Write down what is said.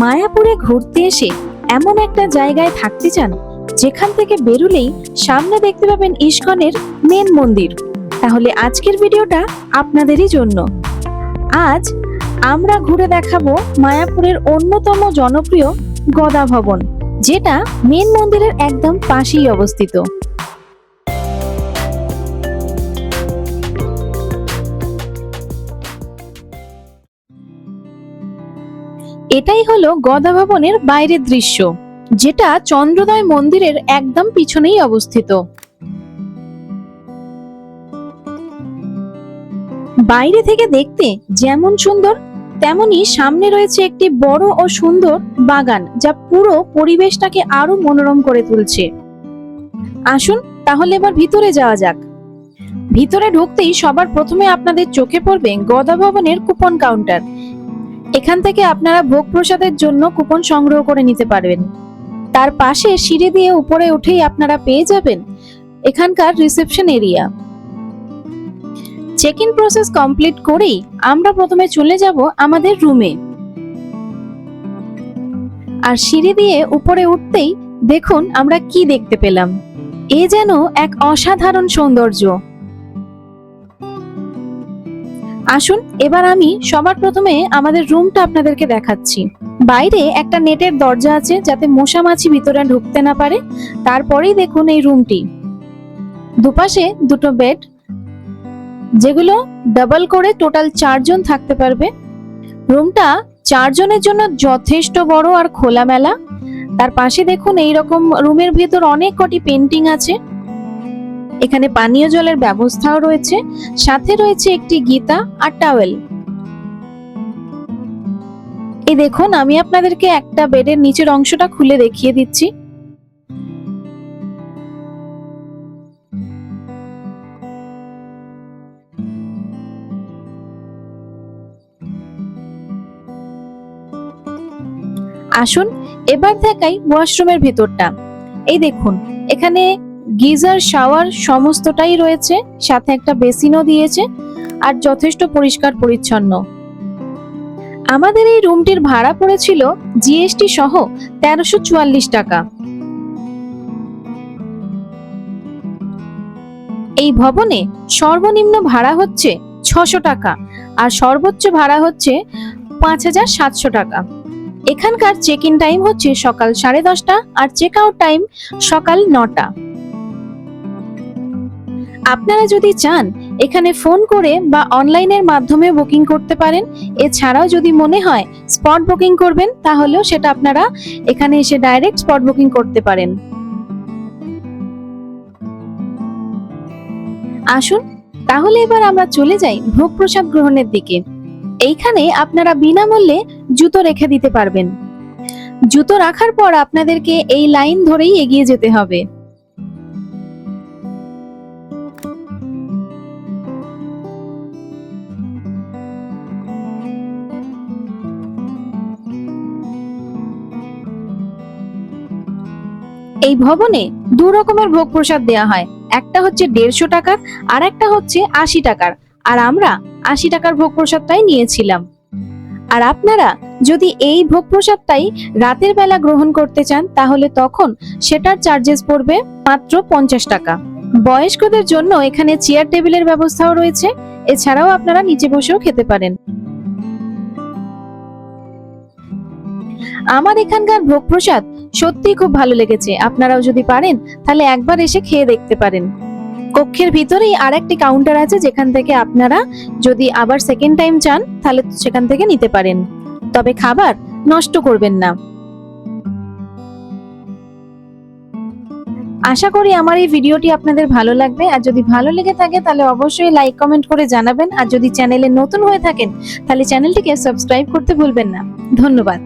মায়াপুরে ঘুরতে এসে এমন একটা জায়গায় থাকতে চান যেখান থেকে বেরুলেই সামনে দেখতে পাবেন ইস্কনের মেন মন্দির, তাহলে আজকের ভিডিওটা আপনাদেরই জন্য। আজ আমরা ঘুরে দেখাবো মায়াপুরের অন্যতম জনপ্রিয় গদা ভবন, যেটা মেন মন্দিরের একদম পাশেই অবস্থিত। এটাই হলো গদা ভবনের বাইরের দৃশ্য, যেটা চন্দ্রোদয় মন্দিরের একদম পিছনেই অবস্থিত। বাইরে থেকে দেখতে যেমন সুন্দর, তেমনি সামনে রয়েছে একটি বড় ও সুন্দর বাগান, যা পুরো পরিবেশটাকে আরো মনোরম করে তুলছে। আসুন তাহলে এবার ভিতরে যাওয়া যাক। ভিতরে ঢুকতেই সবার প্রথমে আপনাদের চোখে পড়বে গদা ভবনের কুপন কাউন্টার। এখান থেকে আপনারা ভোগ প্রসাদের জন্য কুপন সংগ্রহ করে নিতে পারবেন। তার পাশে সিঁড়ি দিয়ে উপরে উঠেই আপনারা পেয়ে যাবেন এখানকার reception area. Check in process complete করেই আমরা প্রথমে চলে যাব আমাদের রুমে। আর সিঁড়ি দিয়ে উপরে উঠতেই দেখুন আমরা কি দেখতে পেলাম। এ যেন এক অসাধারণ সৌন্দর্য। আসুন এবার আমি সবার প্রথমে আমাদের রুমটা আপনাদেরকে দেখাচ্ছি। বাইরে একটা নেটের দরজা আছে, যাতে মশা মাছি ভিতরে ঢুকতে না পারে। তারপরেই দেখুন এই রুমটি, দুপাশে দুটো বেড, যেগুলো ডাবল করে টোটাল 4 জন থাকতে পারবে। রুমটা 4 জনের জন্য যথেষ্ট বড় আর খোলামেলা। তার পাশে দেখুন এইরকম রুমের ভেতর অনেক কটি পেন্টিং আছে। এখানে পানীয় জলের ব্যবস্থাও রয়েছে, সাথে রয়েছে একটি গীতা আর টাওয়েল। এই দেখুন আমি আপনাদেরকে একটা বেডের নিচের অংশটা খুলে দেখিয়ে দিচ্ছি। আসুন এবার দেখাই ওয়াশরুমের ভেতরটা। এই দেখুন এখানে গিজার, শাওয়ার সমস্তটাই রয়েছে, সাথে একটা বেসিনও দিয়েছে, আর যথেষ্ট পরিষ্কার পরিচ্ছন্ন। আমাদের এই রুমটির ভাড়া পড়েছিল জিএসটি সহ 1344 টাকা। এই ভবনে সর্বনিম্ন ভাড়া হচ্ছে 600 টাকা আর সর্বোচ্চ ভাড়া হচ্ছে 5700 টাকা। এখানকার চেক ইন টাইম হচ্ছে সকাল 10:30 আর চেক আউট টাইম সকাল 9টা। আপনারা যদি চান এখানে ফোন করে বা অনলাইনের মাধ্যমে বুকিং করতে পারেন। এছাড়াও যদি মনে হয় স্পট বুকিং করবেন, তাহলেও সেটা আপনারা এখানে এসে ডাইরেক্ট স্পট বুকিং করতে পারেন। আসুন তাহলে এবার আমরা চলে যাই ভোগ প্রসাদ গ্রহণের দিকে। এইখানে আপনারা বিনামূল্যে জুতো রেখে দিতে পারবেন। জুতো রাখার পর আপনাদেরকে এই লাইন ধরেই এগিয়ে যেতে হবে। এই ভবনে 2 রকমের ভোগ প্রসাদ দেওয়া হয়, একটা হচ্ছে 150 টাকার আর একটা হচ্ছে 80 টাকার। আর আমরা 80 টাকার ভোগ প্রসাদটাই নিয়েছিলাম। আর আপনারা যদি এই ভোগ প্রসাদটাই রাতের বেলা গ্রহণ করতে চান, তাহলে তখন সেটার চার্জেস পড়বে মাত্র 50 টাকা। বয়স্কদের জন্য এখানে চেয়ার টেবিলের ব্যবস্থাও রয়েছে। এছাড়াও আপনারা নিচে বসেও খেতে পারেন। আমার এখানকার ভোগ প্রসাদ সত্যি খুব ভালো লেগেছে। আপনারাও যদি পারেন তাহলে একবার এসে খেয়ে দেখতে পারেন। কক্ষের ভিতরেই আরেকটি কাউন্টার আছে, যেখান থেকে আপনারা যদি আবার সেকেন্ড টাইম চান তাহলে সেখান থেকে নিতে পারেন। তবে খাবার নষ্ট করবেন না। আশা করি আমার এই ভিডিওটি আপনাদের ভালো লাগবে। আর যদি ভালো লেগে থাকে তাহলে অবশ্যই লাইক কমেন্ট করে জানাবেন। আর যদি চ্যানেলে নতুন হয়ে থাকেন তাহলে চ্যানেলটিকে সাবস্ক্রাইব করতে ভুলবেন না। ধন্যবাদ।